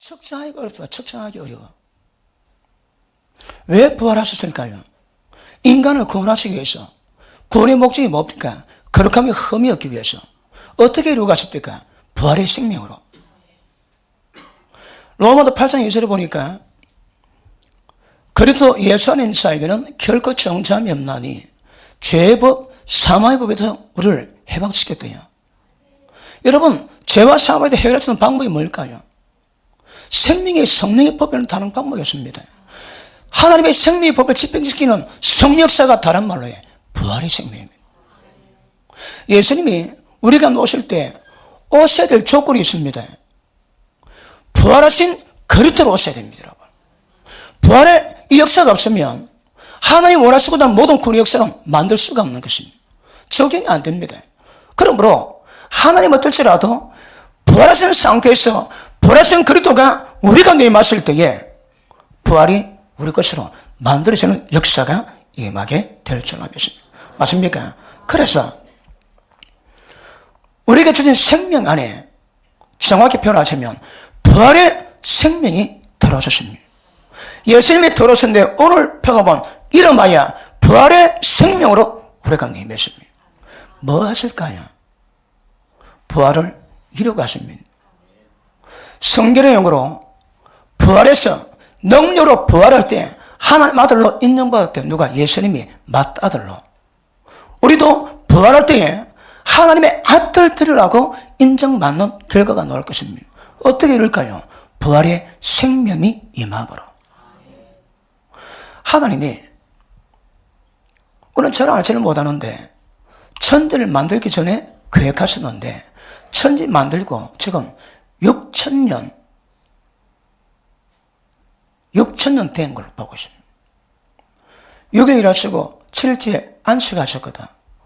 측정하기가 어렵다. 측정하기 어려워. 왜 부활하셨을까요? 인간을 구원하시기 위해서. 구원의 목적이 뭡니까? 거룩함이 흠이 없기 위해서. 어떻게 이루어가십니까? 부활의 생명으로. 로마도 8장 2절에 보니까 그리스도 예수 안에 있는 자에게는 결코 정죄함이 없나니 죄의 법, 사망의 법에서 우리를 해방시켰대요. 여러분, 죄와 사망에 대해 해결할 수 있는 방법이 뭘까요? 생명의 성령의 법에는 다른 방법이 없습니다. 하나님의 생명의 법을 집행시키는 성령 역사가 다른 말로 해 부활의 생명입니다. 예수님이 우리가 오실 때 오셔야 될 조건이 있습니다. 부활하신 그리스도로 오셔야 됩니다, 여러분. 부활의 이 역사가 없으면 하나님 원하시고자 하는 모든 구원의 역사는 만들 수가 없는 것입니다. 적용이 안 됩니다. 그러므로 하나님 어떨지라도 부활하신 상태에서 부활하신 그리스도가 우리가 임하실 때에 부활이 우리 것으로 만들어지는 역사가 임하게 될 줄로 믿습니다. 맞습니까? 그래서 우리가 주신 생명 안에 정확히 표현하자면 부활의 생명이 들어오셨습니다. 예수님이 들어오셨는데 오늘 표현하면 이름하여 부활의 생명으로 우리가 임했습니다. 뭐 하실까요? 부활을 이루어가십니다. 성경의 용어로 부활해서 능력으로 부활할 때 하나님 아들로 인정받을 때 누가? 예수님이 맏아들로. 우리도 부활할 때에 하나님의 아들들이라고 인정받는 결과가 나올 것입니다. 어떻게 이럴까요? 부활의 생명이 임하므로. 하나님이 우리는 잘 알지는 못하는데 천지를 만들기 전에 계획하셨는데 천지 만들고 지금 6,000년 된 걸로 보고 있습니다. 6일 일하시고 7일째 안식하셨거든.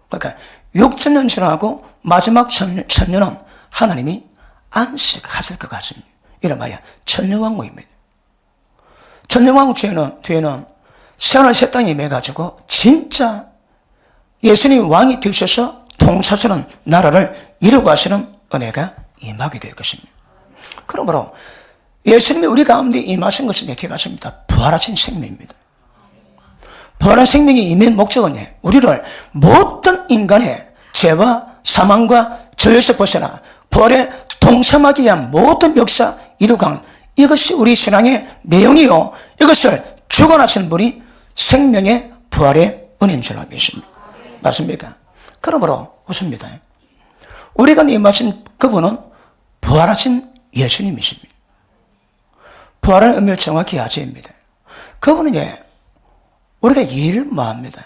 그러니까 6,000년 지나고 마지막 1,000년은 하나님이 안식하실 것 같습니다. 이름하여 천년왕국입니다. 천년왕국 뒤에는 새하늘 새 땅이 임해가지고 진짜 예수님이 왕이 되셔서 통치하시는 나라를 이루고 하시는 은혜가 임하게 될 것입니다. 그러므로 예수님이 우리 가운데 임하신 것은 이렇게 가십니다. 부활하신 생명입니다. 부활한 생명이 임한 목적은 우리를 모든 인간의 죄와 사망과 죄에서 벗어나 부활에 동참하기 위한 모든 역사 이루간 이것이 우리 신앙의 내용이요. 이것을 주관하시는 분이 생명의 부활의 은혜인 줄 믿습니다. 맞습니까? 그러므로 보십니다. 우리가 임하신 그분은 부활하신 예수님이십니다. 부활의 의미를 정확히 아셔야합니다. 그분은 우리가 이해를 못합니다.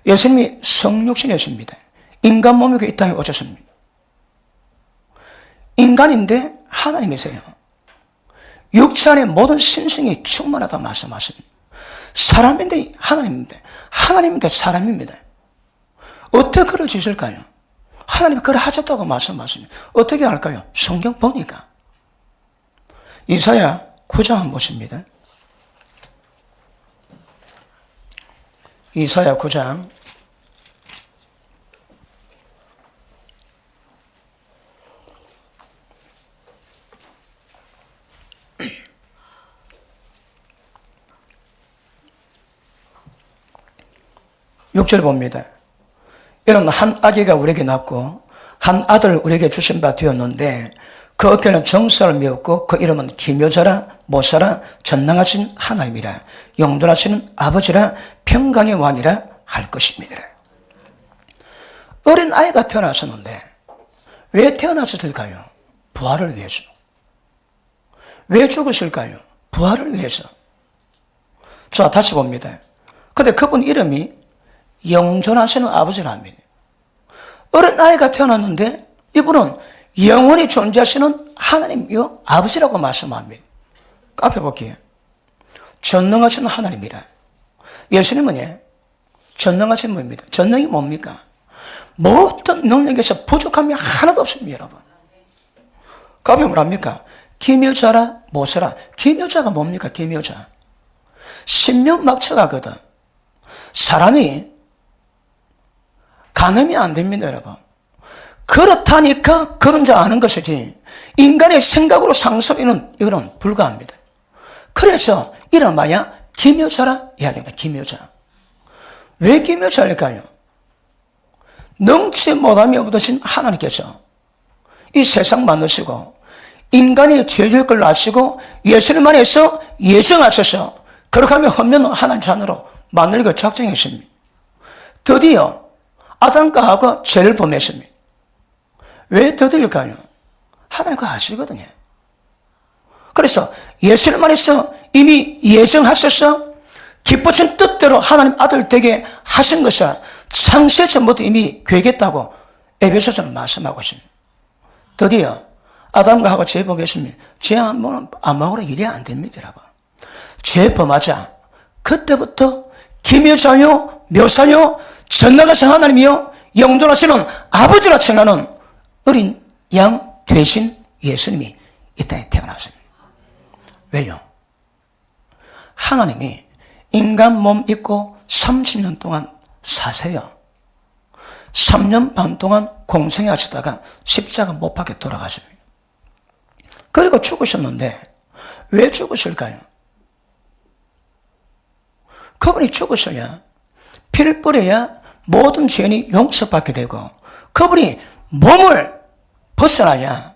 예수님이 성육신이었습니다. 인간 몸이 이 땅에 오셨습니다. 인간인데 하나님이세요. 육체 안에 모든 신성이 충만하다고 말씀하십니다. 사람인데 하나님인데 하나님인데 사람입니다. 어떻게 그럴 수 있을까요? 하나님이 그걸 하셨다고 말씀하십니다. 어떻게 할까요? 성경 보니까 이사야 9장 한번 보십니다. 이사야 9장 6절 봅니다. 이런 한 아기가 우리에게 낳고 한 아들을 우리에게 주신 바 되었는데 그 어깨는 정사를 메었고 그 이름은 기묘자라 모사라 전능하신 하나님이라 영존하시는 아버지라 평강의 왕이라 할 것입니다. 어린 아이가 태어나셨는데 왜 태어나셨을까요? 부활을 위해서. 왜 죽으실까요? 부활을 위해서. 자, 다시 봅니다. 근데 그분 이름이 영존하시는 아버지랍니다. 어린 아이가 태어났는데 이분은 영원히 존재하시는 하나님이요 아버지라고 말씀합니다. 앞에 볼게요. 전능하신 하나님이라. 예수님은 전능하신 분입니다. 전능이 뭡니까? 모든 능력에서 부족함이 하나도 없습니다, 여러분. 그 앞에 뭐랍니까? 기묘자라 모사라. 기묘자가 뭡니까? 기묘자. 신명막처가거든. 사람이 가늠이 안 됩니다, 여러분. 그렇다니까 그런 줄 아는 것이지 인간의 생각으로 상속에는 이거는 불가합니다. 그래서 이런 뭐냐? 기묘자라 이야기합니다. 기묘자. 왜 기묘자일까요? 능치 못함이 없으신 하나님께서 이 세상 만드시고 인간의 죄질 걸 아시고 예수님 안에서 예정하셔서 그렇게 하면 흠없는 하나님 자녀로 만들기를 작정했습니다. 드디어 아담과 하와가 죄를 범했습니다. 왜 드디어일까요? 하나님 그거 아시거든요. 그래서 예수님 안에서 이미 예정하셔서 기쁘신 뜻대로 하나님 아들 되게 하신 것을 창세 전부터 이미 계획했다고 에베소서는 말씀하고 있습니다. 드디어 아담과 하와가 죄 범했습니다. 죄 안 먹으러 일이 안 됩니다, 여러분. 죄 범하자 그때부터 기묘자요 묘사요 전능하신 하나님이요 영존하시는 아버지라 칭하는 어린 양 되신 예수님이 이 땅에 태어났습니다. 왜요? 하나님이 인간 몸 입고 30년 동안 사세요. 3년 반 동안 공생에 하시다가 십자가 못 박혀 돌아가십니다. 그리고 죽으셨는데 왜 죽으실까요? 그분이 죽으셔야 피를 뿌려야 모든 죄인이 용서받게 되고 그분이 몸을 벗어나야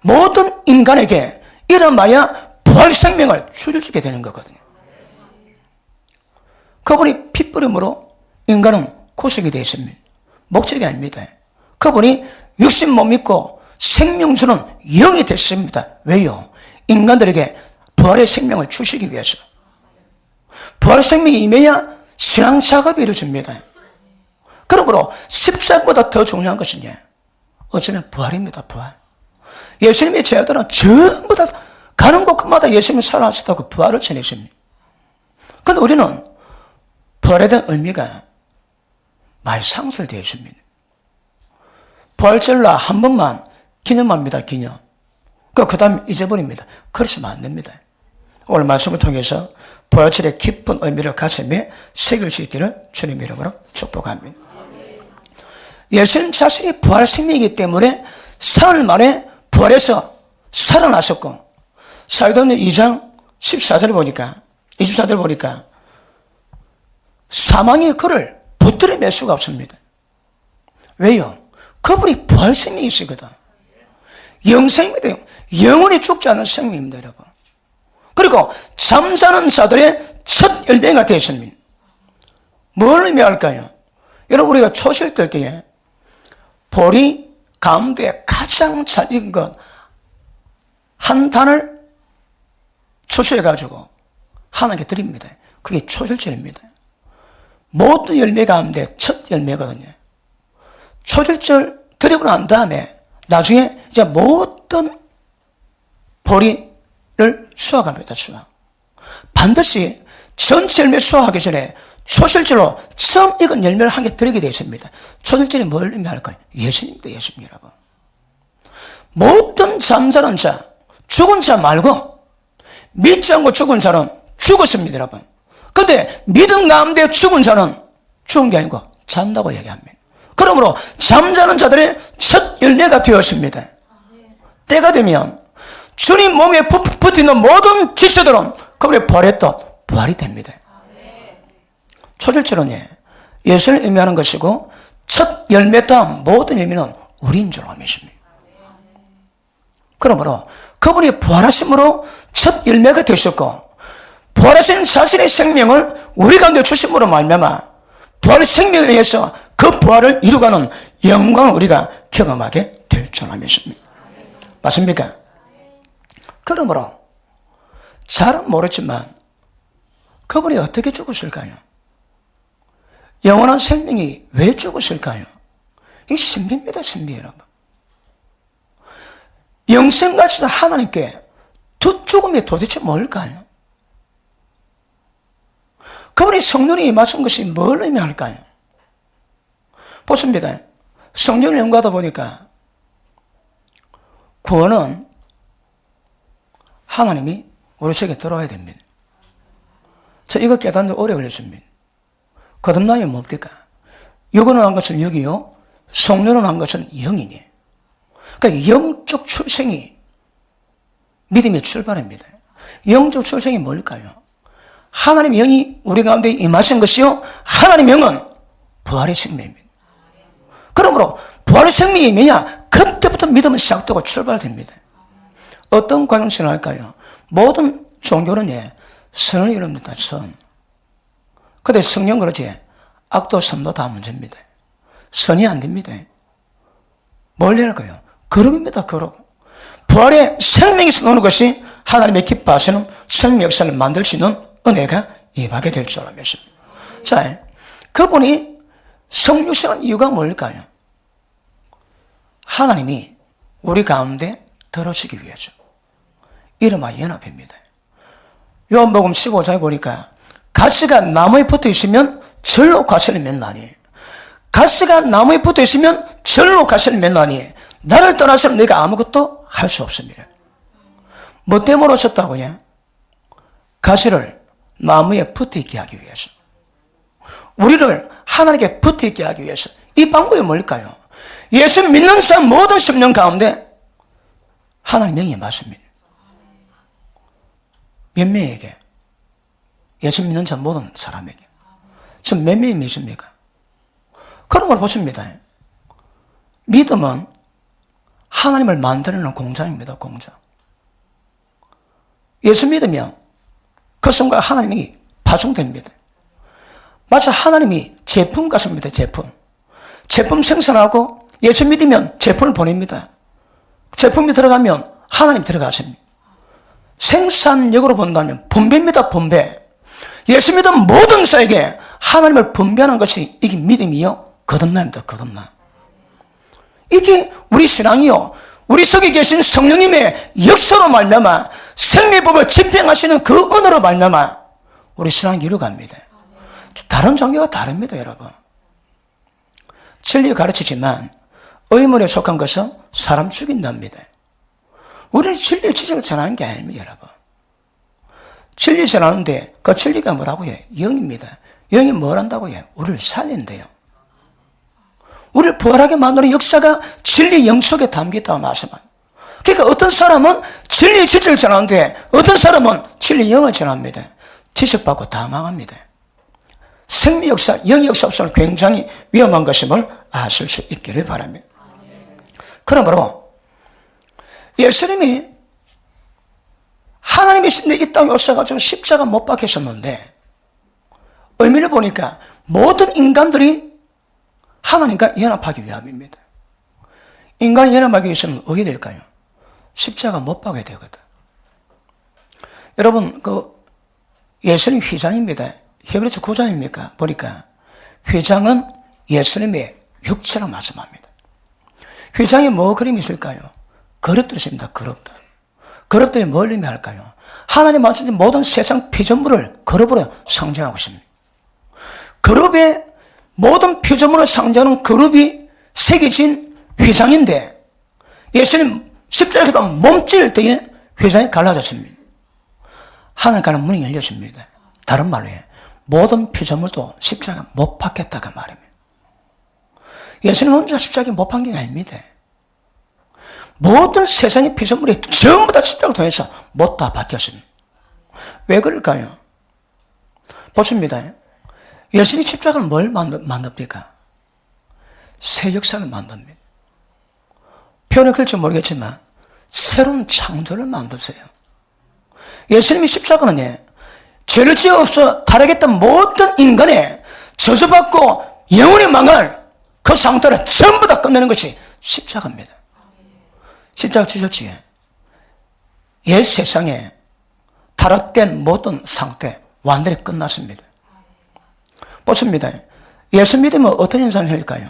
모든 인간에게 이름하여 부활 생명을 주게 되는 거거든요. 그분이 피 뿌림으로 인간은 구속이 되어 있습니다. 목적이 아닙니다. 그분이 육신 몸 입고 생명 주는 영이 됐습니다. 왜요? 인간들에게 부활의 생명을 주시기 위해서. 부활 생명이 임해야 신앙 작업이 이루어집니다. 그러므로 십자가보다 더 중요한 것은요, 어쩌면 부활입니다. 부활. 예수님의 제자들은 전부 다 가는 곳마다 예수님이 살아나셨다고 부활을 전했습니다. 그런데 우리는 부활에 대한 의미가 많이 상실되어 있습니다. 부활절날 한 번만 기념합니다. 기념. 그 다음에 잊어버립니다. 그러시면 안 됩니다. 오늘 말씀을 통해서 부활절의 깊은 의미를 가슴에 새길 수 있기를 주님 이름으로 축복합니다. 예수님 자신이 부활 생명이기 때문에 사흘 만에 부활해서 살아나셨고, 사도행전 2장 14절을 보니까, 24절을 보니까 사망이 그를 붙들어맬 수가 없습니다. 왜요? 그분이 부활 생명이시거든. 영생입니다. 영원히 죽지 않은 생명입니다, 여러분. 그리고 잠자는 자들의 첫 열매가 되었습니다. 뭘 의미할까요? 여러분, 우리가 초실 뜰 때에 보리 가운데 가장 잘 익은 것 한 단을 초출해가지고 하나님께 드립니다. 그게 초실절입니다. 모든 열매 가운데 첫 열매거든요. 초실절 드리고 난 다음에 나중에 이제 모든 보리를 수확합니다. 수확. 반드시 전체 열매 수확하기 전에 초실절로 처음 익은 열매를 한 개 드리게 되어 있습니다. 초실절이 뭘 의미할까요? 예수님입니다. 예수님 여러분. 모든 잠자는 자, 죽은 자 말고 믿지 않고 죽은 자는 죽었습니다. 여러분. 그런데 믿음 가운데 죽은 자는 죽은 게 아니고 잔다고 얘기합니다. 그러므로 잠자는 자들의 첫 열매가 되었습니다. 때가 되면 주님 몸에 붙어있는 모든 지체들은 그분의 부활에 또 부활이 됩니다. 초절절은 예수를 의미하는 것이고 첫 열매 다음 모든 열매는 우리인 줄 믿습니다. 그러므로 그분이 부활하심으로 첫 열매가 되셨고 부활하신 자신의 생명을 우리 가운데 주심으로 말미암아 부활의 생명에 의해서 그 부활을 이루가는 영광을 우리가 경험하게 될 줄 믿습니다. 맞습니까? 그러므로 잘은 모르지만 그분이 어떻게 죽으실까요? 영원한 생명이 왜 죽으실까요? 이게 신비입니다. 신비 여러분. 영생가시다 하나님께 두 죽음이 도대체 뭘까요? 그분이 성령이 임하신 것이 뭘 의미할까요? 보십니다. 성령을 연구하다 보니까 구원은 하나님이 우리 속에 들어와야 됩니다. 저 이거 깨닫는데 오래 걸렸습니다. 거듭남이 뭡니까? 육으로 한 것은 육이요, 성령으로 한 것은 영이니. 그러니까 영적 출생이 믿음의 출발입니다. 영적 출생이 뭘까요? 하나님의 영이 우리 가운데 임하신 것이요, 하나님의 영은 부활의 생명입니다. 그러므로 부활의 생명이 뭐냐? 그때부터 믿음은 시작되고 출발됩니다. 어떤 과정을 할까요? 모든 종교는 선을 이룹니다. 선. 근데 성령 그러지, 악도 선도 다 문제입니다. 선이 안 됩니다. 뭘 할까요? 거룩입니다. 거룩. 부활의 생명이 나오는 것이 하나님의 기뻐하시는 생명 역사를 만들 수 있는 은혜가 임하게 될 줄 믿습니다. 자, 그분이 성육신한 이유가 뭘까요? 하나님이 우리 가운데 들어오시기 위해서. 이름하 연합입니다. 요한복음 15장에 보니까 가시가 나무에 붙어 있으면 절로 가시를 맺나니, 가시가 나무에 붙어 있으면 절로 가시를 맺나니 나를 떠나서는 내가 아무것도 할 수 없습니다. 뭐 때문에 오셨다고요? 가시를 나무에 붙어 있게 하기 위해서, 우리를 하나님께 붙어 있게 하기 위해서. 이 방법이 뭘까요? 예수 믿는 사람 모든 심령 가운데 하나님 영이 임하십니다. 몇 명에게? 예수 믿는 자 모든 사람에게. 지금 몇 명이 믿습니까? 그런 걸 보십니다. 믿음은 하나님을 만드는 공장입니다. 공장. 예수 믿으면 그 순간 하나님이 파송됩니다. 마치 하나님이 제품 같습니다. 제품 생산하고 예수 믿으면 제품을 보냅니다. 제품이 들어가면 하나님 들어가십니다. 생산력으로 본다면 분배입니다. 분배. 예수 믿은 모든 자에게 하나님을 분배하는 것이 이게 믿음이요, 거듭남입니다. 거듭남. 이게 우리 신앙이요, 우리 속에 계신 성령님의 역사로 말미암아 생명법을 집행하시는 그 은혜로 말미암아 우리 신앙이 이루어갑니다. 다른 종교가 다릅니다. 여러분, 진리가 가르치지만 의문에 속한 것은 사람 죽인답니다. 우리는 진리의 지식을 전하는 게 아닙니다. 여러분, 진리 전하는데 그 진리가 뭐라고 해요? 영입니다. 영이 뭘 한다고 해요? 우리를 살린대요. 우리를 부활하게 만드는 역사가 진리 영 속에 담겼다고 말씀합니다. 그러니까 어떤 사람은 진리의 지식을 전하는데 어떤 사람은 진리 영을 전합니다. 지식받고 다 망합니다. 생명 역사, 영 역사 없으면 굉장히 위험한 것임을 아실 수 있기를 바랍니다. 그러므로 예수님이 하나님이 이 땅에 오셔가지고 십자가 못 박히셨는데, 의미를 보니까 모든 인간들이 하나님과 연합하기 위함입니다. 인간이 연합하기 위해서는 어떻게 될까요? 십자가 못 박아야 되거든. 여러분, 예수님 휘장입니다. 히브리서 9장입니까? 보니까 휘장은 예수님의 육체라 말씀합니다. 휘장에 뭐 그림이 있을까요? 그릇들이 있습니다. 그릇들. 그릇들이 뭘 의미할까요? 하나님 말씀하신 모든 세상 피조물을 그릇으로 상징하고 있습니다. 그릇의 모든 피조물을 상징하는 그릇이 새겨진 휘장인데, 예수님 십자가에서 몸찔 때에 휘장이 갈라졌습니다. 하늘 가는 문이 열렸습니다. 다른 말로 모든 피조물도 십자가 못 박혔다가 말입니다. 예수님 혼자 십자가에 못 박힌 게 아닙니다. 모든 세상의 피조물이 전부 다 십자가를 통해서 못 다 박혔습니다. 왜 그럴까요? 보십니다. 예수님 십자가는 뭘 만듭니까? 새 역사를 만듭니다. 표현이 그럴지 모르겠지만 새로운 창조를 만드세요. 예수님이 십자가는 죄를 지어서 타락했던 모든 인간의 저주받고 영원히 망할 그 상태를 전부 다 끝내는 것이 십자가입니다. 십자가 지셨지. 옛 세상에 타락된 모든 상태 완전히 끝났습니다. 보십니다. 예수 믿으면 어떤 인상을 할까요?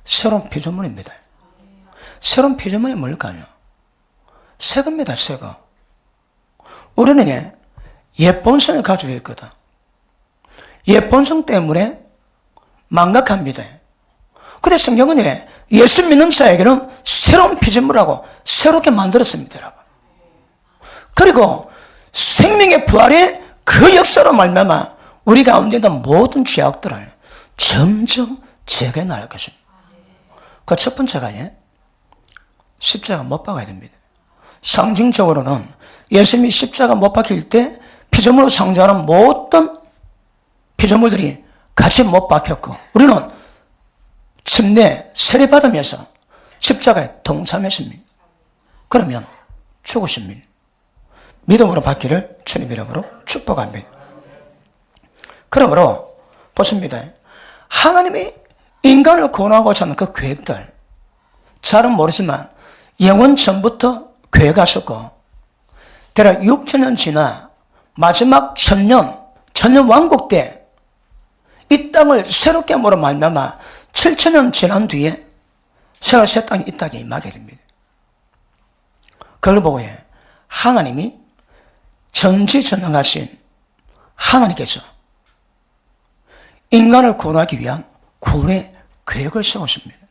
새로운 피조물입니다. 새로운 피조물이 뭘까요? 새 겁니다. 새 거. 우리는 옛 본성을 가지고 있거든. 옛 본성 때문에 망각합니다. 근데 성경은 예수 믿는 자에게는 새로운 피조물하고 새롭게 만들었습니다. 여러분. 그리고 생명의 부활의 그 역사로 말미암아 우리 가운데 있는 모든 죄악들을 점점 제거해 나갈 것입니다. 그 첫 번째가 십자가 못 박아야 됩니다. 상징적으로는 예수님이 십자가 못 박힐 때 피조물로 창조하는 모든 피조물들이 같이 못 박혔고 우리는 침례 세례받으면서 십자가에 동참했습니다. 그러면 죽으십니다. 믿음으로 받기를 주님 이름으로 축복합니다. 그러므로 보십니다. 하나님이 인간을 구원하고자 하는 그 계획들 잘은 모르지만 영원 전부터 계획하셨고 대략 6천년 지나 마지막 천년 왕국 때 이 땅을 새롭게 함으로 말미암아 7천년 지난 뒤에 새로운 새 땅이 이 땅에 임하게 됩니다. 그걸 보고 하나님이 전지전능하신 하나님께서 인간을 구원하기 위한 구원의 계획을 세우십니다.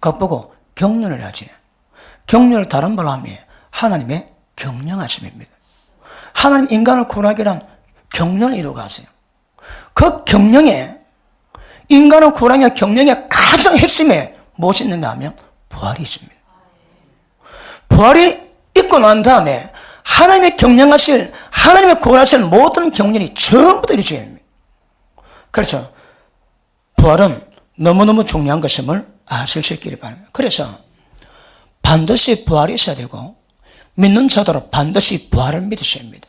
그것 보고 경륜을 하지. 경륜을 다른 말로 하면 하나님의 경영하심입니다. 하나님 인간을 구원하기 위한 경륜을 이루어가세요. 그 경영에 인간을 구원하기 경영의 가장 핵심에 무엇이 있는가 하면 부활이 있습니다. 부활이 있고 난 다음에 하나님의 경영하실 하나님의 구원하실 모든 경륜이 전부 다 이루어져야 됩니다. 그렇죠. 부활은 너무너무 중요한 것임을 아실 수 있기를 바랍니다. 그래서 반드시 부활이 있어야 되고 믿는 자들은 반드시 부활을 믿으셔야 합니다.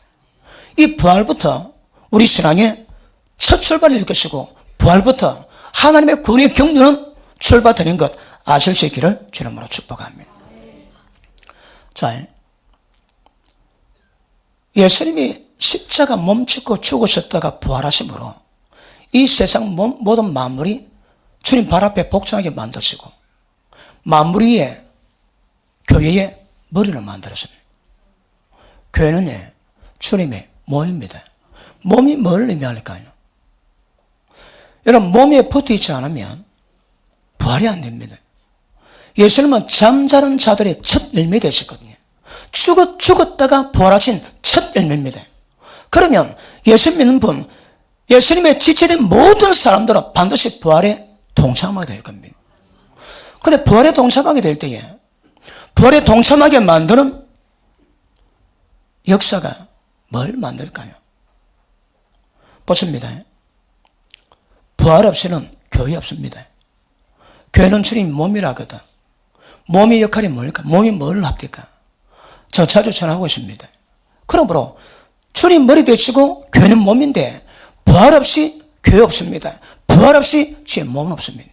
이 부활부터 우리 신앙의 첫 출발이 될 것이고 부활부터 하나님의 구원의 경륜은 출발되는 것 아실 수 있기를 주님으로 축복합니다. 자, 예수님이 십자가 몸짓고 죽으셨다가 부활하심으로 이 세상 모든 만물이 주님 발 앞에 복종하게 만드시고 만물 위에 교회의 머리를 만들었습니다. 교회는 주님의 몸입니다. 몸이 뭘 의미할까요? 여러분 몸에 붙어있지 않으면 부활이 안 됩니다. 예수님은 잠자는 자들의 첫 열매 되셨거든요. 죽었다가 부활하신 첫 열매입니다. 그러면 예수 믿는 분, 예수님의 지체된 모든 사람들은 반드시 부활에 동참하게 될 겁니다. 그런데 부활에 동참하게 될 때에 부활에 동참하게 만드는 역사가 뭘 만들까요? 보십니다. 부활 없이는 교회 없습니다. 교회는 주님 몸이라거든. 몸의 역할이 뭘까? 몸이 뭘 합니까? 저 자주 전하고 있습니다. 그러므로 주님 머리 되시고 교회는 몸인데 부활 없이 교회 없습니다. 부활 없이 주의 몸은 없습니다.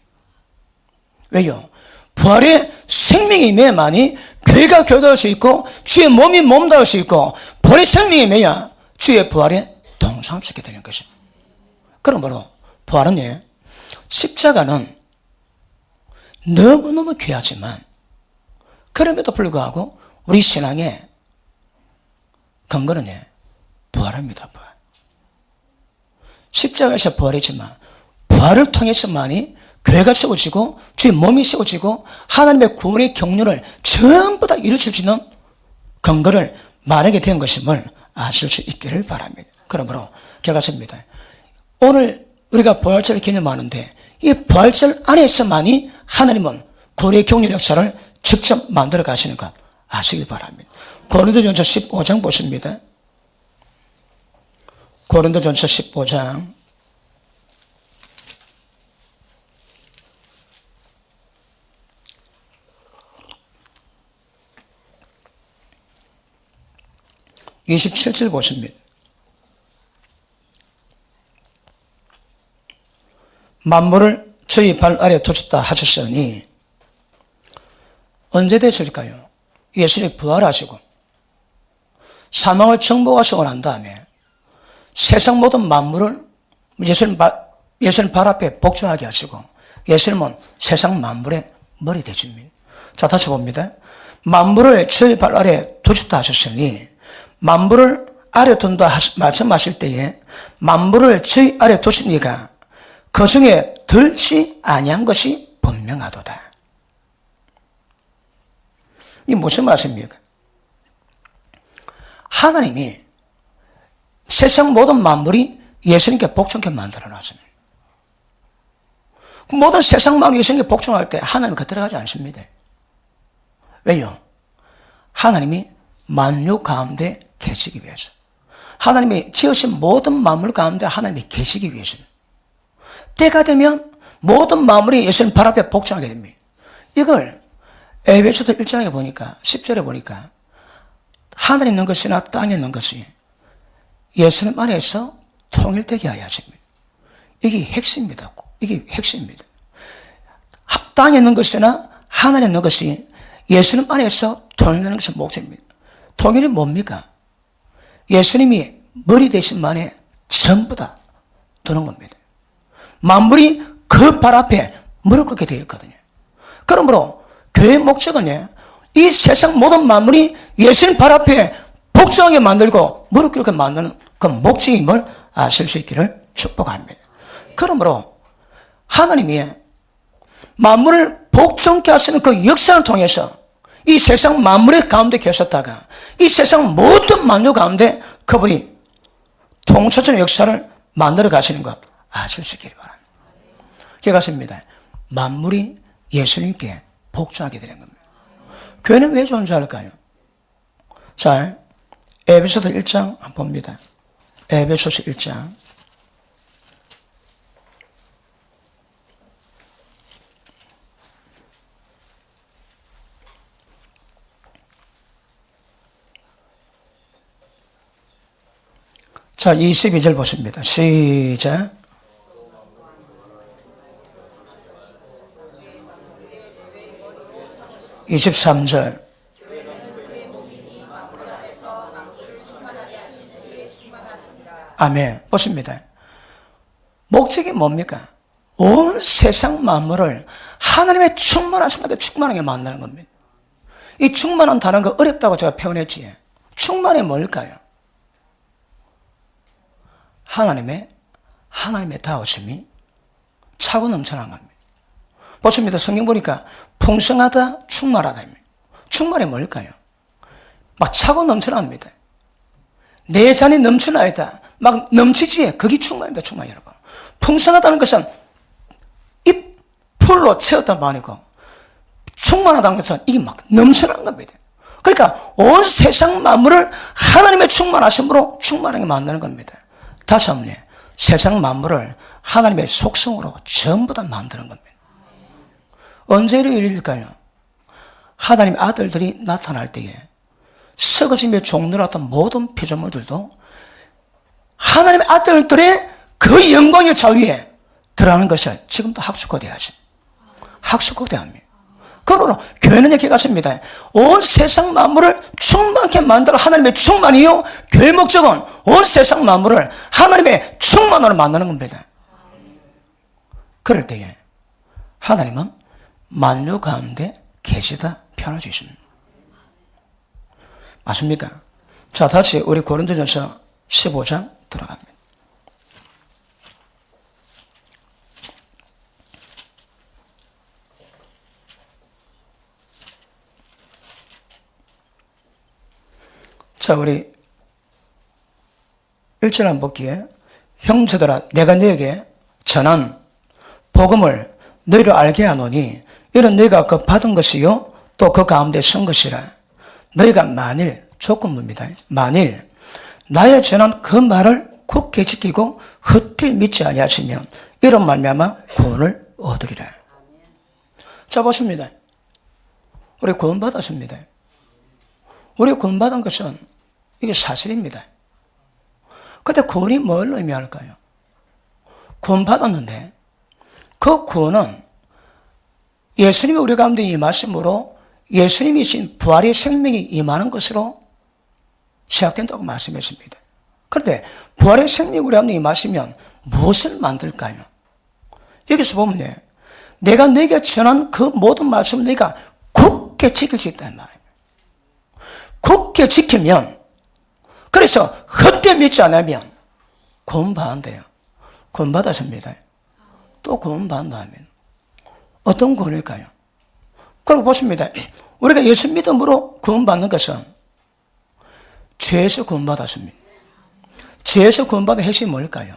왜요? 부활의 생명이 임해야만이 교회가 교회될 수 있고 주의 몸이 몸될 수 있고 부활의 생명이 임해야 주의 부활에 동참할 수 있게 되는 것입니다. 그러므로 부활은 십자가는 너무너무 귀하지만 그럼에도 불구하고 우리 신앙의 근거는 부활입니다. 부활. 십자가에서 부활이지만 부활을 통해서만이 교회가 세워지고 주의 몸이 세워지고 하나님의 구원의 경륜을 전부 다 이루어질 수 있는 근거를 말하게 된 것임을 아실 수 있기를 바랍니다. 그러므로 결과습니다. 오늘 우리가 부활절을 기념하는데 이 부활절 안에서만이 하나님은 구원의 경륜 역사를 직접 만들어 가시는 것 아시길 바랍니다. 고린도전서 15장 보십니다. 고린도전서 15장 27절 보십니다. 만물을 저희 발 아래 두셨다 하셨으니 언제 되실까요? 예수님이 부활하시고 사망을 정복하시고 난 다음에 세상 모든 만물을 예수님 발 앞에 복종하게 하시고 예수님은 세상 만물의 머리 되십니다. 자, 다시 봅니다. 만물을 저희 발 아래 두셨다 하셨으니 만물을 아래 둔다 말씀하실 때에 만물을 저희 아래 두시니까 그 중에 덜지 아니한 것이 분명하도다. 이 무슨 말씀입니까? 하나님이 세상 모든 만물이 예수님께 복종하게 만들어 놨습니다. 모든 세상 만물이 예수님께 복종할 때 하나님은 그 들어가지 않습니다. 왜요? 하나님이 만유 가운데 계시기 위해서. 하나님이 지으신 모든 만물 가운데 하나님이 계시기 위해서입니다. 때가 되면 모든 만물이 예수님 발 앞에 복종하게 됩니다. 이걸 에베소서 1장에 보니까 10절에 보니까 하늘에 있는 것이나 땅에 있는 것이 예수님 안에서 통일되게 하여 하십니다. 이게 핵심입니다. 이게 핵심입니다. 땅에 있는 것이나 하늘에 있는 것이 예수님 안에서 통일되는 것이 목적입니다. 통일이 뭡니까? 예수님이 머리 되신 만에 전부 다 두는 겁니다. 만물이 그 발 앞에 무릎 꿇게 되어 있거든요. 그러므로 교회의 목적은 이 세상 모든 만물이 예수님 발 앞에 복종하게 만들고 무릎 꿇게 만드는 그 목적임을 아실 수 있기를 축복합니다. 그러므로 하나님이 만물을 복종케 하시는 그 역사를 통해서 이 세상 만물의 가운데 계셨다가 이 세상 모든 만유 가운데 그분이 통치하는 역사를 만들어 가시는 것 아실 수 있기를 바랍니다. 기억하십니다. 만물이 예수님께 복종하게 되는 겁니다. 교회는 왜 존재할까요? 자, 에베소서 1장 한번 봅니다. 에베소서 1장. 자, 22절 보십니다. 시작. (23절) 아멘. 보십니다. 목적이 뭡니까? 온 세상 만물을 하나님의 충만하신 가운데 충만하게 만드는 겁니다. 이 충만한 단어가 어렵다고 제가 표현했지. 충만이 뭘까요? 하나님의 다우심이 차고 넘쳐난 겁니다. 보십니다. 성경 보니까 풍성하다, 충만하다. 충만이 뭘까요? 막 차고 넘쳐납니다. 내 잔이 넘쳐나있다. 막 넘치지. 그게 충만입니다. 충만 여러분. 풍성하다는 것은 이 풀로 채웠단 말이고 충만하다는 것은 이게 막 넘쳐나는 겁니다. 그러니까 온 세상 만물을 하나님의 충만하심으로 충만하게 만드는 겁니다. 다시 한번 세상 만물을 하나님의 속성으로 전부 다 만드는 겁니다. 언제 이런 일이 일까요? 하나님의 아들들이 나타날 때에 썩어짐에 종로났던 모든 피조물들도 하나님의 아들들의 그 영광의 자위에 들어가는 것을 지금도 학습고대하십니다. 학습고대합니다. 그러므로 교회는 이렇게 갔습니다. 온 세상 만물을 충만케 만들어 하나님의 충만이요. 교회 목적은 온 세상 만물을 하나님의 충만으로 만드는 겁니다. 그럴 때에 하나님은 만유 가운데 계시다 표현해 주십니다. 맞습니까? 자, 다시 우리 고린도전서 15장 들어갑니다. 자, 우리 1절 한번 볼게요. 형제들아, 내가 너에게 전한 복음을 너희로 알게 하노니 이는 너희가 그 받은 것이요 또 그 가운데 선 것이라. 너희가 만일, 조건부입니다. 만일 나의 전한 그 말을 굳게 지키고 헛되이 믿지 아니하시면 이런 말미암아 구원을 얻으리라. 자, 보십니다. 우리 구원 받았습니다. 우리 구원 받은 것은 이게 사실입니다. 근데 구원이 뭘 의미할까요? 구원 받았는데 그 구원은 예수님이 우리 가운데 임하심으로 예수님이 신 부활의 생명이 임하는 것으로 시작된다고 말씀했습니다. 그런데 부활의 생명이 우리 가운데 임하시면 무엇을 만들까요? 여기서 보면 내가 너에게 전한 그 모든 말씀을 너희가 굳게 지킬 수 있다는 말이에요. 굳게 지키면, 그래서 헛되이 믿지 않으면 구원 받는데요. 구원 받았습니다. 또 구원 받는다 하면 어떤 구원일까요? 그리고 보십니다. 우리가 예수 믿음으로 구원받는 것은 죄에서 구원받았습니다. 죄에서 구원받은 핵심이 뭘까요?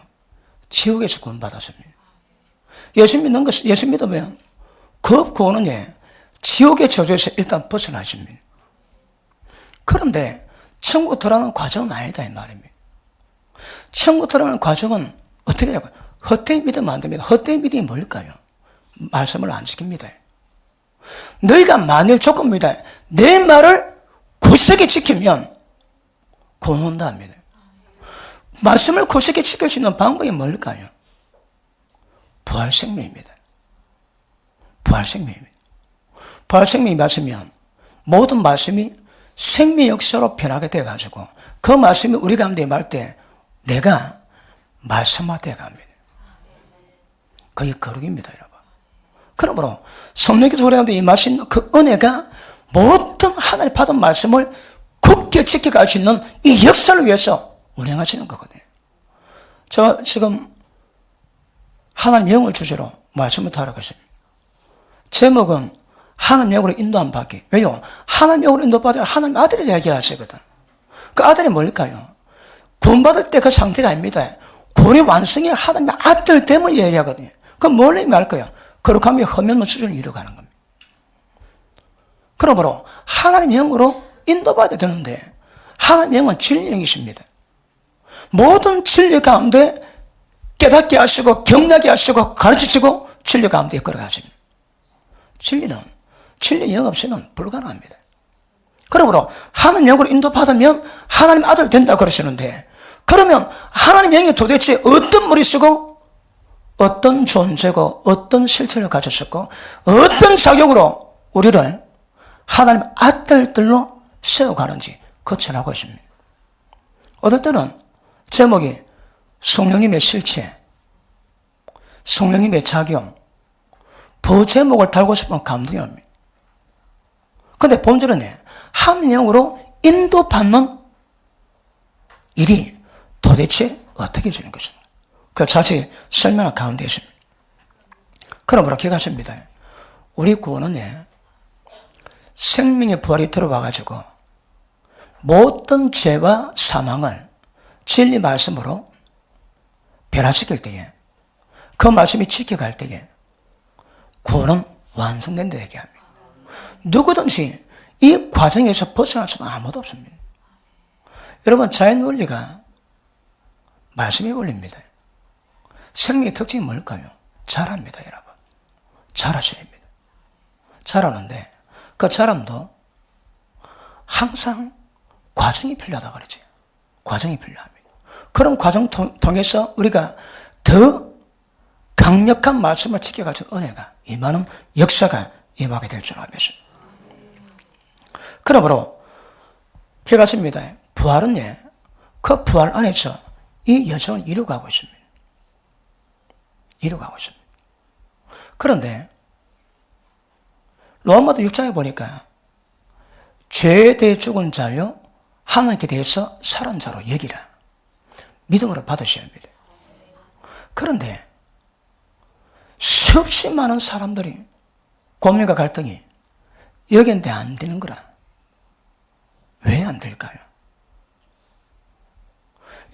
지옥에서 구원받았습니다. 예수 믿으면 그 구원은 지옥의 저주에서 일단 벗어나십니다. 그런데 천국 들어가는 과정은 아니다 이 말입니다. 천국 들어가는 과정은 어떻게 되냐고, 헛되이 믿으면 안 됩니다. 헛되이 믿음이 뭘까요? 말씀을 안 지킵니다. 너희가 만일 조건입니다. 내 말을 굳세게 지키면 구원 온다 합니다. 말씀을 굳세게 지킬 수 있는 방법이 뭘까요? 부활생명입니다. 부활생명입니다. 부활생명이 맞으면 모든 말씀이 생명 역사로 변하게 돼가지고 그 말씀이 우리 가운데 임할 때 내가 말씀화되어 갑니다. 그게 거룩입니다, 여러분. 그러므로 성령께서 우리 가운데 임하신 그 은혜가 모든 하나님 받은 말씀을 굳게 지켜갈 수 있는 이 역사를 위해서 운행하시는 거거든요. 저 지금 하나님 영을 주제로 말씀을 다루고 있습니다. 제목은 하나님 영으로 인도함 받기. 왜요? 하나님 영으로 인도받으면 하나님 아들이 얘기하시거든. 그 아들이 뭘까요? 구원받을 때 그 상태가 아닙니다. 구원의 완성이 하나님의 아들 됨을 얘기하거든요. 그럼 뭘 의미할까요? 거룩함이 흠없는 수준을 이루어가는 겁니다. 그러므로 하나님 영으로 인도받아야 되는데 하나님 영은 진리 영이십니다. 모든 진리 가운데 깨닫게 하시고 경락게 하시고 가르치시고 진리 가운데 이끌어가십니다. 진리 영 없이는 불가능합니다. 그러므로 하나님 영으로 인도받으면 하나님 아들 된다고 그러시는데, 그러면 하나님 영이 도대체 어떤 머리 쓰고 어떤 존재고 어떤 실체를 가졌었고 어떤 자격으로 우리를 하나님 아들들로 세워가는지 거쳐나고 있습니다. 어떨 때는 제목이 성령님의 실체, 성령님의 작용, 부제목을 달고 싶으면 감동이 옵니다. 근데 본질은 하나님 영으로 인도받는 일이 도대체 어떻게 주는 것입니까? 그걸 자세히 설명할 가운데 있습니다. 그러므로 기억하십니다. 우리 구원은 생명의 부활이 들어와가지고 모든 죄와 사망을 진리 말씀으로 변화시킬 때에, 그 말씀이 지켜갈 때에 구원은 완성된다 얘기합니다. 누구든지 이 과정에서 벗어날 수는 아무도 없습니다. 여러분, 자연 원리가 말씀의 원리입니다. 생명의 특징이 뭘까요? 자랍니다, 여러분. 자라셔야 합니다. 자라는데 그 자람도 항상 과정이 필요하다 그러지. 과정이 필요합니다. 그런 과정 통해서 우리가 더 강력한 말씀을 지켜갈 수 있는 은혜가 임하는 역사가 임하게 될 줄 알겠습니다. 그러므로 기억하십니다. 부활은 그 부활 안에서 이 여정을 이루어가고 있습니다. 이루어가고 있습니다. 그런데 로마서 6장에 보니까 죄에 대해 죽은 자요 하나님께 대해서 살은 자로 여기라. 믿음으로 받으셔야 합니다. 그런데 수없이 많은 사람들이 고민과 갈등이 여기인데 안 되는 거라. 왜 안 될까요?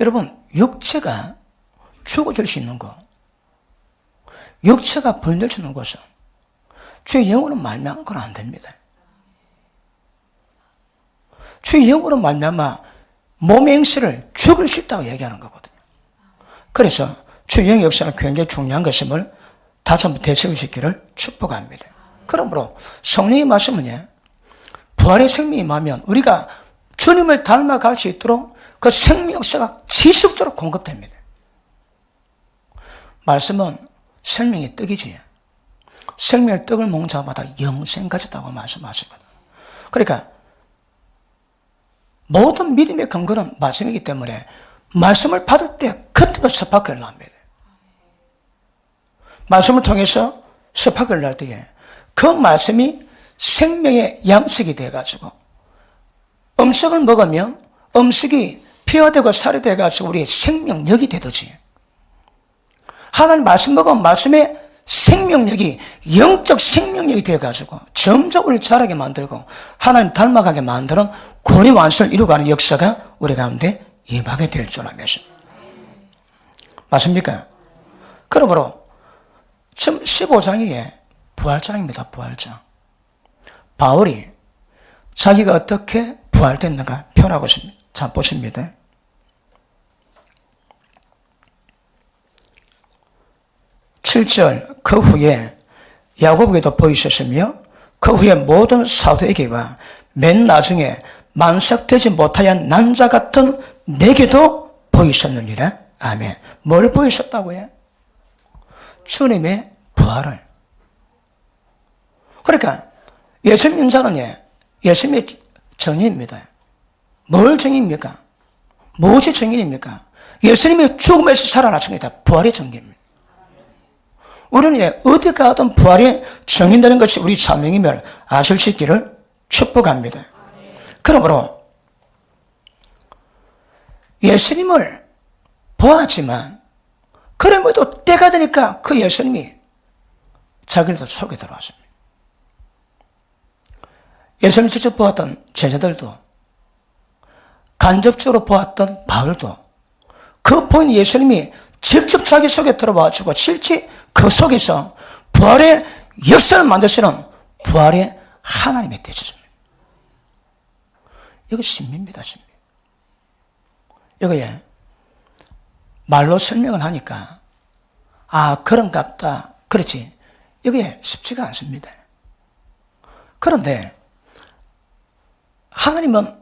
여러분, 육체가 죽어질 수 있는 거, 육체가 분될 수 있는 것은 주의 영으로 말미암아 그건 안 됩니다. 주의 영으로 말미암아 몸의 행실을 죽일 수 있다고 얘기하는 거거든요. 그래서 주의 영의 역사는 굉장히 중요한 것임을 다시 한번 되새기시기를 축복합니다. 그러므로 성령의 말씀은 부활의 생명이 임하면 우리가 주님을 닮아갈 수 있도록 그 생명 역사가 지속적으로 공급됩니다. 말씀은 생명의 떡이지. 생명의 떡을 먹는 자마다 영생 가졌다고 말씀하시거든. 그러니까 모든 믿음의 근거는 말씀이기 때문에 말씀을 받을 때 그때부터 스파크를 납니다. 말씀을 통해서 스파크를 날 때에 그 말씀이 생명의 양식이 돼가지고 음식을 먹으면 음식이 피가 되고 살이 돼가지고 우리의 생명력이 되듯이 하나님 말씀 먹으면 말씀의 생명력이 영적 생명력이 되어가지고 점점 우리를 자라게 만들고 하나님 닮아가게 만드는 구원의 완성을 이루어가는 역사가 우리 가운데 임하게 될 줄 알겠습니다. 맞습니까? 그러므로 지금 15장이 부활장입니다. 부활장. 바울이 자기가 어떻게 부활됐는가 표현하고 있습니다. 자, 보십니다. 7절, 그 후에 야곱에게도 보이셨으며 그 후에 모든 사도에게와 맨 나중에 만삭되지 못하여 난자 같은 내게도 보이셨느니라. 아멘. 뭘 보이셨다고요? 주님의 부활을. 그러니까 예수 믿는 자는 예수님의 정의입니다. 뭘 정의입니까? 무엇이 정의입니까? 예수님이 죽음에서 살아나십니다. 부활의 정의입니다. 우리는 어디 가든 부활이 정의되는 것이 우리 사명임을 아실 수 있기를 축복합니다. 그러므로 예수님을 보았지만 그럼에도 때가 되니까 그 예수님이 자기들도 속에 들어왔습니다. 예수님 직접 보았던 제자들도 간접적으로 보았던 바울도 그 보인 예수님이 직접 자기 속에 들어와주고 실제 그 속에서 부활의 역사를 만드시는 부활의 하나님의 되셨습니다. 이거 신비입니다. 신비. 이거에 말로 설명을 하니까 그런갑다. 그렇지. 이게 쉽지가 않습니다. 그런데 하나님은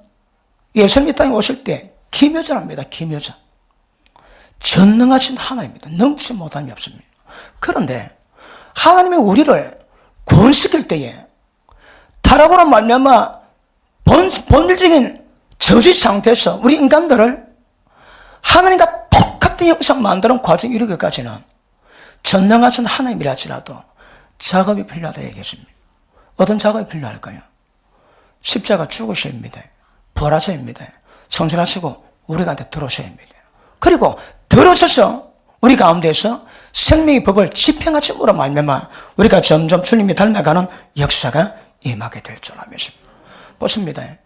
예수님이 땅에 오실 때 기묘자랍니다. 기묘자. 전능하신 하나님입니다. 능치 못함이 없습니다. 그런데 하나님이 우리를 구원시킬 때에 타락으로 말미암아 본질적인 저주 상태에서 우리 인간들을 하나님과 똑같은 형상 만드는 과정이 이르기까지는 전능하신 하나님이라 할지라도 작업이 필요하다 얘기했습니다. 어떤 작업이 필요할까요? 십자가 죽으셔야 합니다. 부활하셔야 합니다. 성전하시고 우리 가운데 들어오셔야 합니다. 그리고 들어오셔서 우리 가운데서 생명의 법을 집행하심으로 말미암아 우리가 점점 주님이 닮아가는 역사가 임하게 될 줄 믿습니다. 보십니다.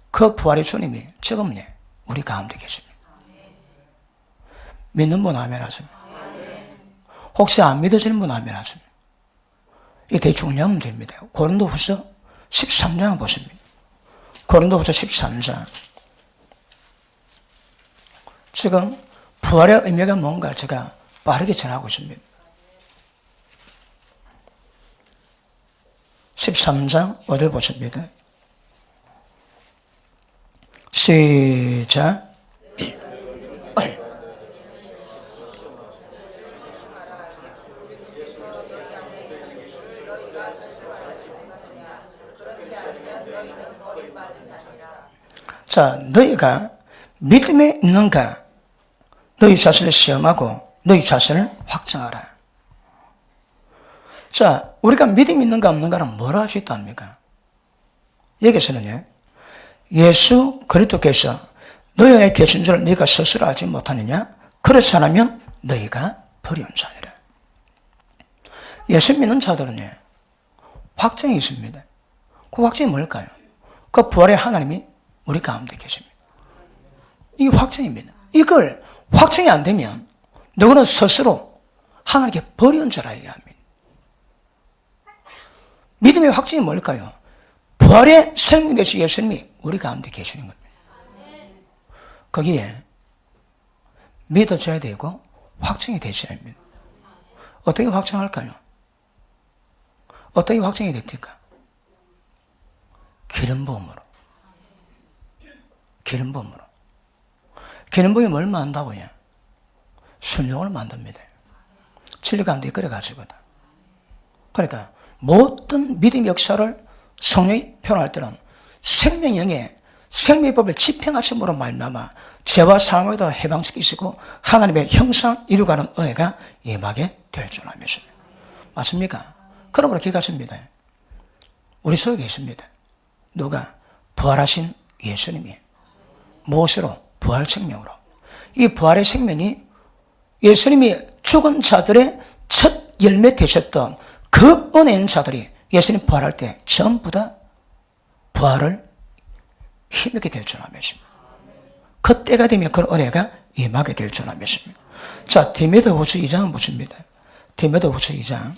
그 부활의 주님이 지금 우리 가운데 계십니다. 믿는 분 아멘 하십니다. 혹시 안 믿어지는 분 아멘 하십니다. 이게 되게 중요한 문제입니다. 고린도후서 13장 보십니다. 고린도후서 13장. 지금 부활의 의미가 뭔가를 제가 빠르게 전하고 있습니다. 13장 5절 보십니다. 시작. 자, 너희가 믿음에 있는가? 너희 자신을 시험하고 너희 자신을 확정하라. 자, 우리가 믿음이 있는가 없는가는 뭘 알 수 있답니까? 여기서는요, 예수 그리스도께서 너희 안에 계신 줄 네가 스스로 알지 못하느냐? 그렇지 않으면 너희가 버린 자니라. 예수 믿는 자들은요, 확정이 있습니다. 그 확정이 뭘까요? 그 부활의 하나님이 우리 가운데 계십니다. 이게 확정입니다. 이걸 확정이 안 되면 너는 스스로 하나님께 버린 줄 알아야 합니다. 믿음의 확정이 뭘까요? 부활의 생명 되신 예수님이 우리 가운데 계시는 겁니다. 거기에 믿어져야 되고 확정이 되셔야 합니다. 어떻게 확정할까요? 어떻게 확정이 됩니까? 기름 부음으로. 기름 부음으로. 기름 부음이 뭘 만든다고요? 순종을 만듭니다. 진리 가운데 이끌어가지거든. 그러니까 모든 믿음 역사를 성령이 표현할 때는 생명형의 생명의 법을 집행하심으로 말미암아 죄와 사망에도 해방시키시고 하나님의 형상 이루가는 은혜가 임하게 될 줄 믿습니다. 맞습니까? 그러므로 기억하십니다. 우리 속에 계십니다. 누가? 부활하신 예수님이. 무엇으로? 부활 생명으로. 이 부활의 생명이 예수님이 죽은 자들의 첫 열매 되셨던 그 은혜인 자들이 예수님 부활할 때 전부 다 부활을 힘있게 될 줄 믿습니다. 그 때가 되면 그 은혜가 임하게 될 줄 믿습니다. 자, 디모데후서 2장은 보십니다. 디모데후서 2장.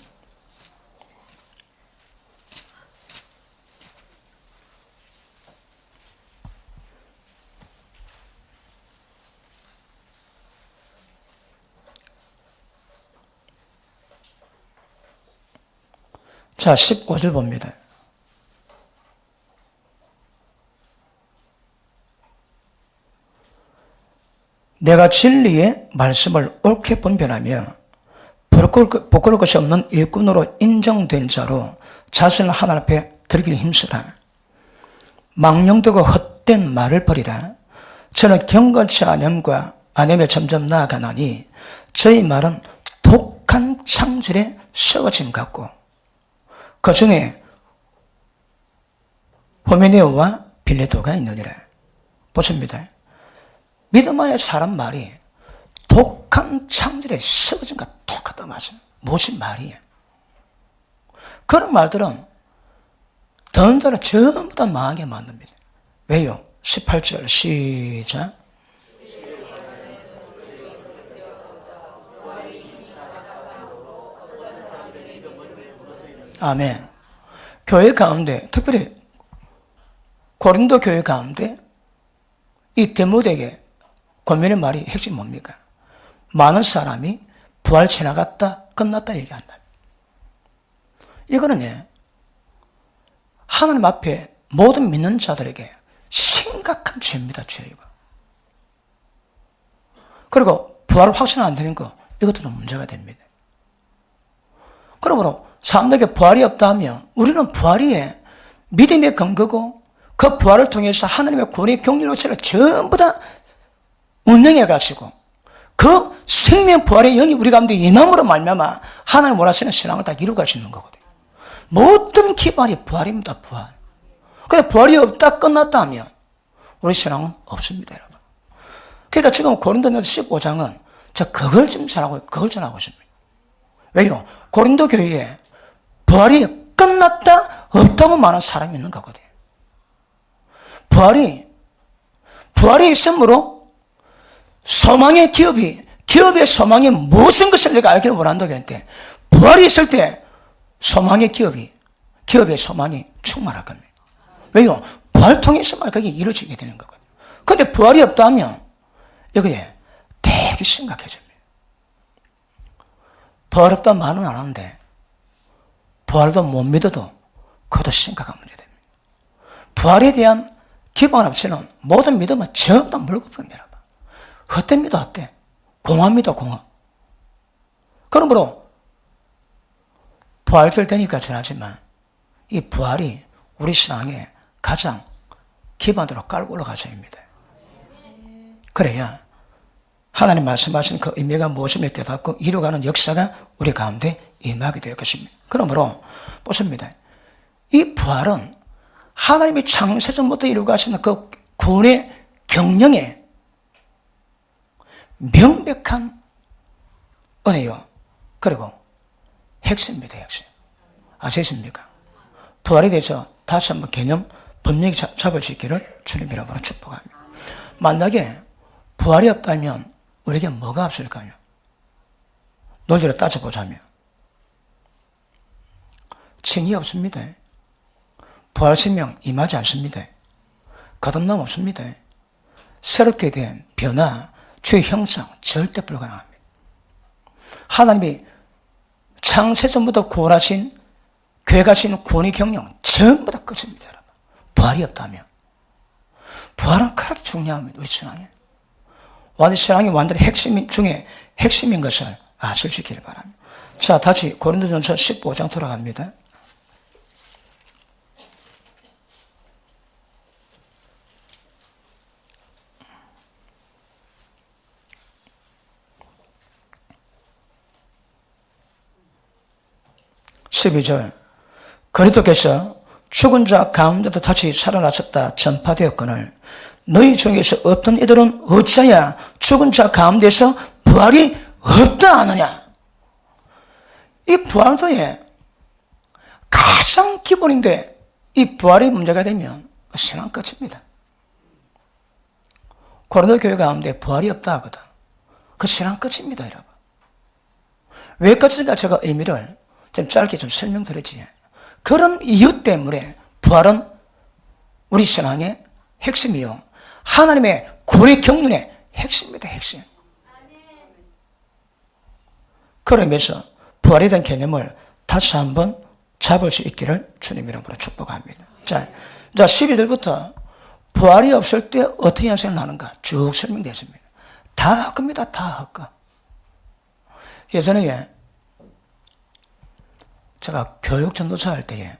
자, 15절 봅니다. 내가 진리의 말씀을 옳게 분별하며 부끄러울 것이 없는 일꾼으로 인정된 자로 자신을 하나님 앞에 드리기를 힘쓰라. 망령되고 헛된 말을 버리라. 저는 경건치 아념에 점점 나아가나니 저희 말은 독한 창질에 썩어짐 같고 그 중에 호메네오와 빌레도가 있느니라. 보십니다. 믿음 안에 사람 말이 독한 창질에 썩어진 것 똑같다 말씀. 무슨 말이에요? 그런 말들은 던자를 전부 다 망하게 만듭니다. 왜요? 18절 시작. 아멘. 교회 가운데, 특별히 고린도 교회 가운데 이 디모데에게 권면의 말이 핵심 뭡니까? 많은 사람이 부활 지나갔다 끝났다 얘기한다. 이거는 하나님 앞에 모든 믿는 자들에게 심각한 죄입니다. 죄 이거. 그리고 부활 확신 안 되는 거 이것도 좀 문제가 됩니다. 그러므로 사람들에게 부활이 없다 하면 우리는 부활이 믿음의 근거고 그 부활을 통해서 하나님의 권위 경륜로서를 전부 다 운영해가지고 그 생명 부활의 영이 우리 가운데 임함으로 말미암아 하나님 원하시는 신앙을 다 이루어갈 수 있는 거거든요. 모든 기반이 부활입니다. 부활. 근데 부활이 없다 끝났다 하면 우리 신앙은 없습니다. 여러분. 그러니까 지금 고린도전서 15장은 저 그걸 좀 전하고 그걸 전하고 있습니다. 왜요? 고린도 교회에 부활이 끝났다 없다고 말하는 사람이 있는 거거든요. 부활이 있으므로 소망의 기업의 소망이 무슨 것을 내가 알기를 원한다고 했는데 부활이 있을 때 소망의 기업의 소망이 충만할 겁니다. 왜요? 부활 통해서만 그게 이루어지게 되는 거거든요. 그런데 부활이 없다 하면 여기에 되게 심각해집니다. 부활 없다 말은 안 하는데 부활도 못 믿어도 그것도 심각한 문제됩니다. 부활에 대한 기반 없이는 모든 믿음은 전부 다 물거품입니다. 헛된 믿어 헛돼. 공허합니다. 공허. 그러므로 부활절 되니까 전하지만 이 부활이 우리 신앙의 가장 기반으로 깔고 올라가셔야 합니다. 그래야 하나님 말씀하신 그 의미가 무엇임을 깨닫고 이루어가는 역사가 우리 가운데 임하게 될 것입니다. 그러므로 보십니다. 이 부활은 하나님이 창세전부터 이루어가시는 그 구원의 경영에 명백한 은혜요. 그리고 핵심입니다. 핵심. 아시겠습니까? 부활에 대해서 다시 한번 개념 분명히 잡을 수 있기를 주님 이름으로 축복합니다. 만약에 부활이 없다면 우리에게 뭐가 없을까요? 논리로 따져보자면 칭이 없습니다. 부활 생명 임하지 않습니다. 거듭남 없습니다. 새롭게 된 변화, 주의 형상 절대 불가능합니다. 하나님이 창세전부터 구원하신 계획하신 구원의 경영 전부 다 끝입니다. 여러분. 부활이 없다면 부활은 그렇게 중요합니다. 우리 신앙에. 완전 신앙이 완전히 핵심 중에 핵심인 것을 아실 수 있기를 바랍니다. 자, 다시 고린도전서 15장 돌아갑니다. (12절) 그리스도께서 죽은 자 가운데도 다시 살아나셨다 전파되었거늘 너희 중에서 없던 이들은 어찌하여 죽은 자 가운데서 부활이 없다 하느냐. 이 부활도에 가장 기본인데 이 부활이 문제가 되면 신앙 끝입니다. 고린도 교회 가운데 부활이 없다 하거든. 그 신앙 끝입니다. 여러분. 왜 끝인가 제가 의미를 좀 짧게 좀 설명드리지. 그런 이유 때문에 부활은 우리 신앙의 핵심이요. 하나님의 구원의 경륜의 핵심입니다. 핵심. 그러면서 부활에 대한 개념을 다시 한번 잡을 수 있기를 주님 이름으로 축복합니다. 자 12절부터 부활이 없을 때 어떻게 현상을 하는가 쭉 설명되었습니다. 다 헛겁니다. 다 헛거. 예전에 제가 교육 전도사 할 때에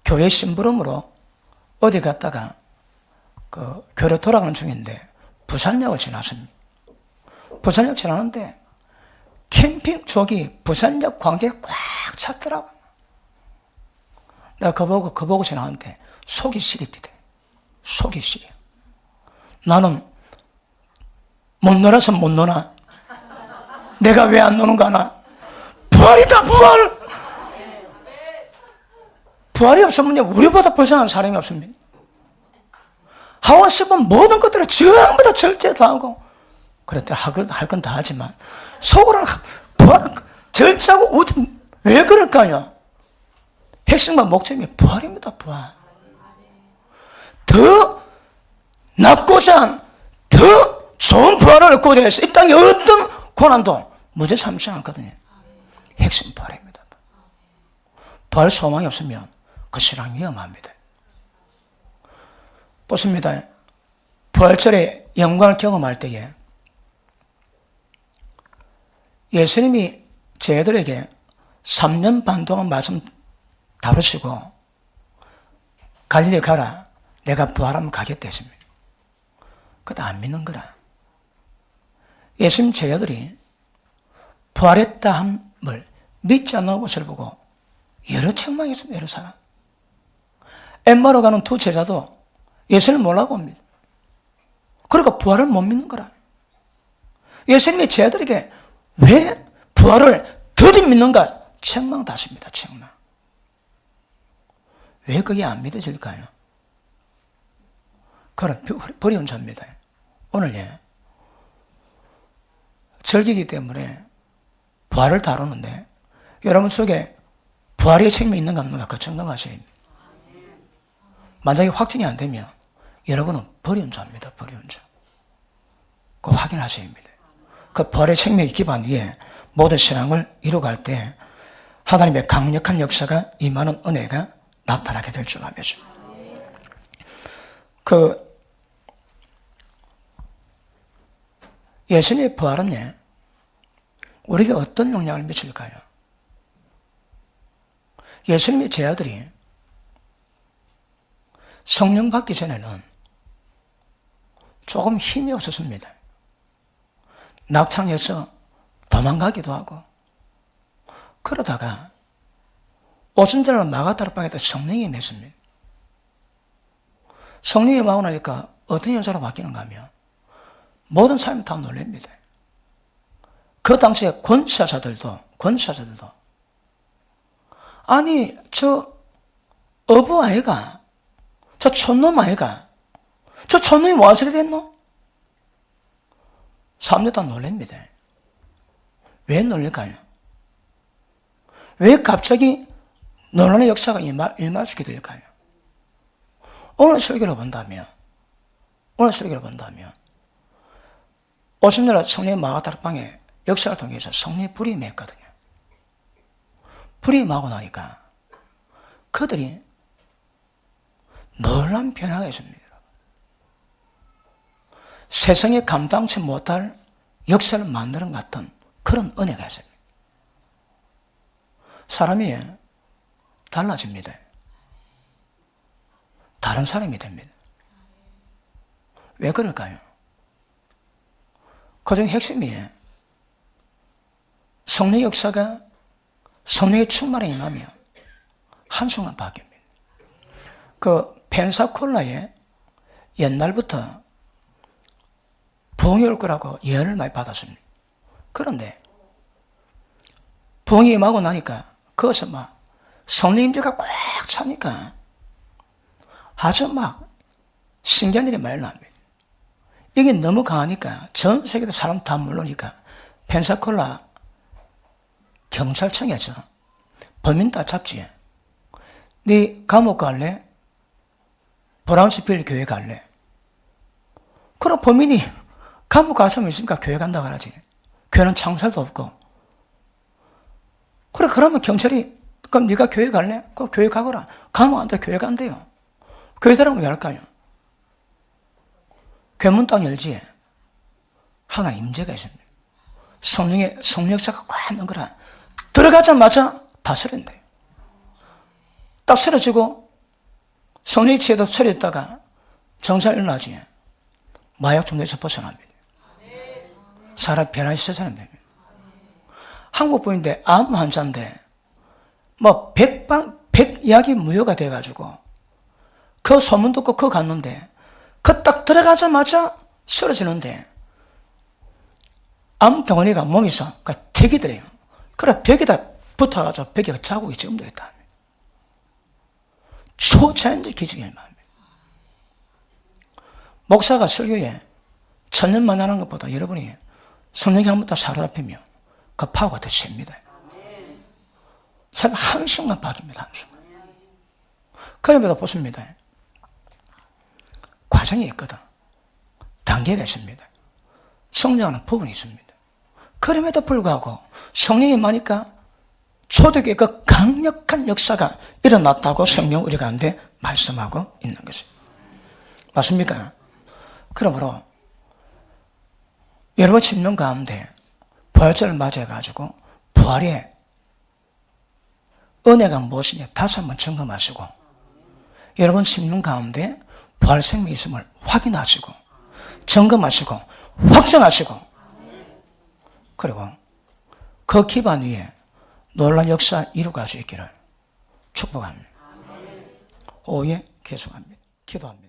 교회 심부름으로 어디 갔다가 그 교회 돌아가는 중인데 부산역을 지났습니다. 부산역 지나는데 캠핑족이 부산역 관계에 꽉 찼더라고요. 내가 그거 보고 지나는데 속이 시리디대. 속이 시려. 나는 못 놀아서 못 노나? 내가 왜 안 노는가 나? 부활이다 부활! 부활이 없으면 우리보다 불쌍한 사람이 없습니다. 하원스은 모든 것들을 전부 다 절제 다 하고 그랬더니 할 건 다 하지만 속으로는 부활, 절제하고 왜 그럴까요? 핵심과 목적이 부활입니다. 부활. 더 낮고자 더 좋은 부활을 얻고자 해서 이 땅에 어떤 고난도 무죄 삼지 않거든요. 핵심 부활입니다. 부활 소망이 없으면 그 신앙 위험합니다. 보십니다. 부활절에 영광을 경험할 때에 예수님이 저희들에게 3년 반 동안 말씀 다루시고 갈릴리 가라. 내가 부활하면 가겠다 했습니다. 그것도 안 믿는 거라. 예수님 제자들이 부활했다 함을 믿지 않는 것을 보고 여러 책망했습니다. 여러 사람. 엠마로 가는 두 제자도 예수를 몰라고 옵니다. 그러니까 부활을 못 믿는 거라. 예수님이 제자들에게 왜 부활을 더디 믿는가? 책망 다십니다. 책망. 왜 그게 안 믿어질까요? 그건 버리운 자입니다. 오늘 절기이기 때문에 부활을 다루는데 여러분 속에 부활의 책임이 있는가 없는가 그 점검하셔야 합니다. 만약에 확정이 안 되면 여러분은 버리운 자입니다. 버리운 자. 그거 확인하셔야 합니다. 그 부활의 책임에 기반 위에 모든 신앙을 이루어갈 때 하나님의 강력한 역사가 임하는 은혜가 나타나게 될 줄 알면서 예수님의 부활은 우리에게 어떤 영향을 미칠까요? 예수님의 제자들이 성령 받기 전에는 조금 힘이 없었습니다. 낙창해서 도망가기도 하고 그러다가 오순절날 마가다락방에다 성령이 임했습니다. 성령이 임하고 나니까 어떤 현상으로 바뀌는가 하면 모든 사람이 다 놀랍니다. 그 당시에 권사자들도 아니 저 어부 아이가 저 촌놈 아이가 저 촌놈이 뭐 하시게 됐노? 사람들 다 놀랍니다. 왜 놀랄까요? 왜 갑자기 논란의 역사가 일어나게 될까요? 오늘 설교를 본다면 오순절 성령의 마가다락방에 역사를 통해서 성령의 불이 임했거든요. 불이 임하고 나니까 그들이 놀라운 변화가 있습니다. 세상에 감당치 못할 역사를 만드는 것 같은 그런 은혜가 있습니다. 사람이 달라집니다. 다른 사람이 됩니다. 왜 그럴까요? 그중 핵심이 성령의 역사가 성령의 충만에 임하며 한순간 바뀝니다. 그 펜사콜라에 옛날부터 부흥이 올 거라고 예언을 많이 받았습니다. 그런데 부흥이 임하고 나니까 그것은 막 성령 임재가 꽉 차니까 아주 막 신기한 일이 많이 납니다. 이게 너무 강하니까 전 세계의 사람 다 물러니까 펜사콜라 경찰청에서 범인 다 잡지. 네 감옥 갈래? 브라운스필 교회 갈래? 그럼 범인이 감옥 갈 사람 있으니까 교회 간다 그러지. 교회는 창살도 없고. 그러면 경찰이 그럼 네가 교회 갈래? 그럼 교회 가거라. 가면 안 돼. 교회 간대요. 교회 들어가면 왜 할까요? 교문 딱 열지. 하나님 임재가 있습니다. 성령 역사가 꽉 있는 거라. 들어가자마자 다 쓰러진대요. 딱 쓰러지고 성령이 취해도 쓰러졌다가 정상 일어나지. 마약 중독에서 벗어납니다. 사람 변화시 사는 됩니다. 한국 분인데 암 환자인데 뭐 백약이 무효가 돼가지고 그 소문 듣고 그거 갔는데 그 딱 들어가자마자 쓰러지는데 암 덩어리가 몸에서 튀기더래요. 그래 벽에다 붙어가지고 벽에 자국이 지금도 있다. 초자연적 기적이 일어납니다. 목사가 설교에 천년만 하는 것보다 여러분이 성령이 한 번 더 사로잡히면 그 파워가 더 셉니다. 사람 한순간 바뀝니다. 한순간. 그럼에도 보십니다. 과정이 있거든. 단계가 있습니다. 성장하는 부분이 있습니다. 그럼에도 불구하고 성령이 많으니까 초대교회 그 강력한 역사가 일어났다고 성경 우리 가운데 말씀하고 있는 것입니다. 맞습니까? 그러므로 여러분 심령 가운데 부활절을 맞이해가지고 부활의 은혜가 무엇이냐 다시 한번 점검하시고 여러분 심령 가운데 부활 생명이 있음을 확인하시고 점검하시고 확정하시고 그리고 그 기반 위에 놀라운 역사 이루어갈 수 있기를 축복합니다. 오후에 계속합니다. 기도합니다.